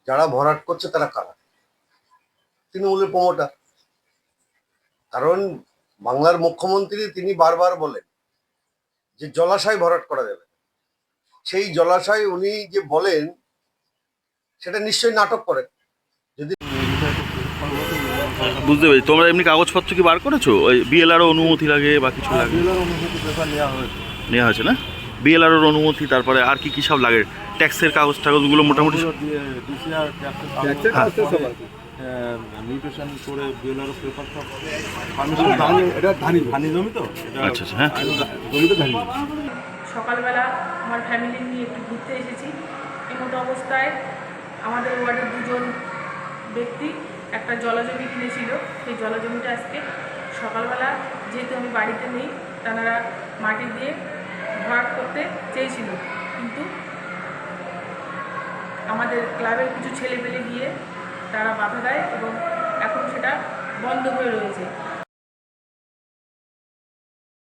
যারা ভরাট করছে তারা কারা? তৃণমূলের প্রমোটার। কারণ বাংলার মুখ্যমন্ত্রী তিনি বারবার বলেন যে জলাশয় ভরাট করা যাবে। সেই জলাশয় উনি যে বলেন সেটা নিশ্চয়ই নাটক করেন। যদি বুঝতে পেরেছি। তোমরা এমনি কাগজপত্র কি বার করেছো? ওই বিএলআরও অনুমতি লাগে বা কিছু লাগে? অনুমতি পেপার নেওয়া হয়েছে। নেওয়া হয়েছে না? বিএলআরওর অনুমতি, তারপরে আর কি কি সব লাগে? ট্যাক্সের কাগজ টাগজগুলো মোটামুটি মিউটেশন করে বিএলআর পেপার সব পারমিশন এটা ধানি জমি তো। আচ্ছা আচ্ছা, হ্যাঁ। জমিতে ধানি। সকালবেলা আমার ফ্যামিলি নিয়ে একটু ঘুরতে এসেছি। এমতো অবস্থায় আমাদের ওয়ার্ডের দুজন ব্যক্তি একটা জলাজমি কিনেছিল। সেই জলাজমিটা আজকে সকালবেলা, যেহেতু আমি বাড়িতে নেই, তারা মাটি দিয়ে ভরাট করতে চেয়েছিল, কিন্তু আমাদের ক্লাবের কিছু ছেলেপেলে গিয়ে তারা বাধা দেয় এবং এখন সেটা বন্ধ হয়ে রয়েছে।